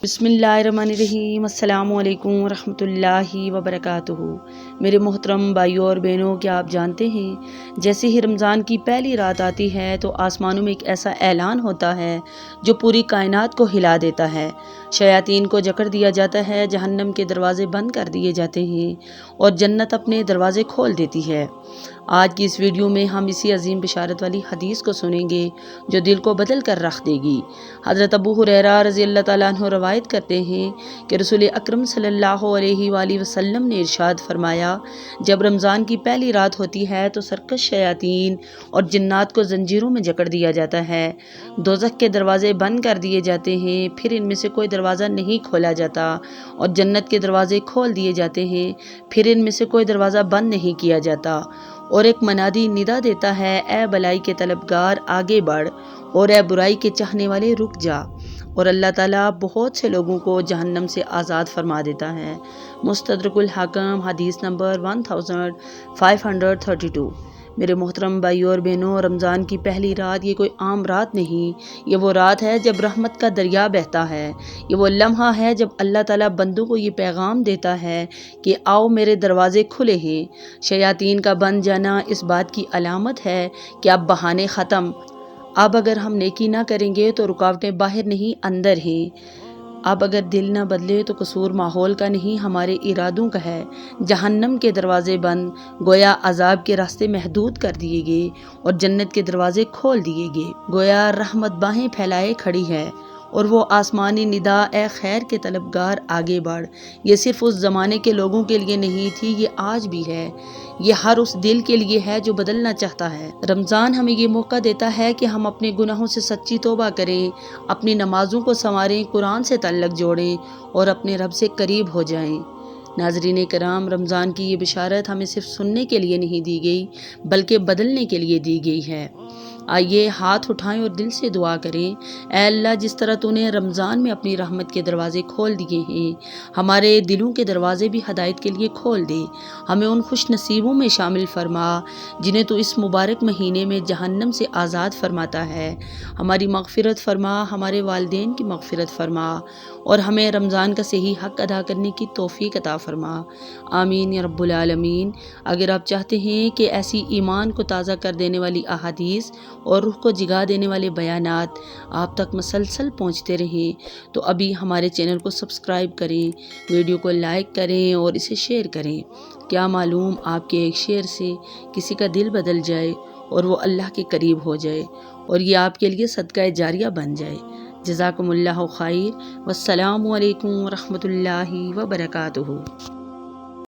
बिस्मिल्लाहिर्रहमानिर्रहीम। अस्सलाम वालेकुम रहमतुल्लाहि वबरकातुहू। मेरे मोहतरम भाइयों और बहनों, क्या आप जानते हैं जैसे ही रमज़ान की पहली रात आती है तो आसमानों में एक ऐसा ऐलान होता है जो पूरी कायनात को हिला देता है। शयातीन को जकड़ दिया जाता है, जहन्नम के दरवाजे बंद कर दिए जाते हैं और जन्नत अपने दरवाजे खोल देती है। आज की इस वीडियो में हम इसी अजीम बिशारत वाली हदीस को सुनेंगे जो दिल को बदल कर रख देगी। हज़रत अबू हुरैरा रज़ी अल्लाह ताला अन्हु रवायत करते हैं कि रसूल अकरम सल्लल्लाहु अलैहि वसल्लम ने इरशाद फरमाया, जब रमज़ान की पहली रात होती है तो सरकश शयातीन और जिन्नात को जंजीरों में जकड़ दिया जाता है, दोज़ख के दरवाजे बंद कर दिए जाते हैं, फिर इनमें से कोई दरवाज़ा नहीं खोला जाता और जन्नत के दरवाजे खोल दिए जाते हैं, फिर इनमें से कोई दरवाज़ा बंद नहीं किया जाता। और एक मनादी निदा देता है, ए भलाई के तलबगार आगे बढ़ और ए बुराई के चाहने वाले रुक जा। और अल्लाह ताला बहुत से लोगों को जहन्नम से आज़ाद फरमा देता है। मुस्तदरकुल हाकिम हदीस नंबर 1532। मेरे मोहतरम भाइयों और बहनों, रमज़ान की पहली रात ये कोई आम रात नहीं, ये वो रात है जब रहमत का दरिया बहता है। ये वो लम्हा है जब अल्लाह ताला बंदों को ये पैगाम देता है कि आओ मेरे दरवाज़े खुले हैं। शयातीन का बन जाना इस बात की अलामत है कि अब बहाने ख़त्म। अब अगर हम नेकी ना करेंगे तो रुकावटें बाहर नहीं अंदर हैं। अब अगर दिल ना बदले तो कसूर माहौल का नहीं हमारे इरादों का है। जहन्नम के दरवाजे बंद, गोया अजाब के रास्ते महदूद कर दिए गए और जन्नत के दरवाजे खोल दिए गए। गोया रहमत बाहें फैलाए खड़ी है और वो आसमानी निदा, ए खैर के तलबगार आगे बढ़, ये सिर्फ उस ज़माने के लोगों के लिए नहीं थी, ये आज भी है। ये हर उस दिल के लिए है जो बदलना चाहता है। रमज़ान हमें ये मौका देता है कि हम अपने गुनाहों से सच्ची तौबा करें, अपनी नमाज़ों को संवारें, कुरान से ताल्लुक़ जोड़ें और अपने रब से करीब हो जाएं। नाज़रीन कराम, रमज़ान की ये बिशारत हमें सिर्फ सुनने के लिए नहीं दी गई बल्कि बदलने के लिए दी गई है। आइए हाथ उठाएं और दिल से दुआ करें, ऐ अल्लाह, जिस तरह तूने रमज़ान में अपनी रहमत के दरवाज़े खोल दिए हैं, हमारे दिलों के दरवाज़े भी हदायत के लिए खोल दे। हमें उन खुश नसीबों में शामिल फरमा जिन्हें तू इस मुबारक महीने में जहन्नम से आज़ाद फरमाता है। हमारी मग़फ़िरत फरमा, हमारे वालिदैन की मग़फ़िरत फरमा और हमें रमज़ान का सही हक़ अदा करने की तौफ़ीक़ अता फरमा। आमीन या रब्बुल आलमीन। अगर आप चाहते हैं कि ऐसी ईमान को ताज़ा कर देने वाली अहादीस और रूह को जिगा देने वाले बयानात आप तक मसलसल पहुंचते रहें तो अभी हमारे चैनल को सब्सक्राइब करें, वीडियो को लाइक करें और इसे शेयर करें। क्या मालूम आपके एक शेयर से किसी का दिल बदल जाए और वो अल्लाह के करीब हो जाए और ये आपके लिए सदका जारिया बन जाए। जज़ाकुमुल्लाहु खैर। वस्सलामु अलैकुम रहमतुल्लाहि व बरकातुहू।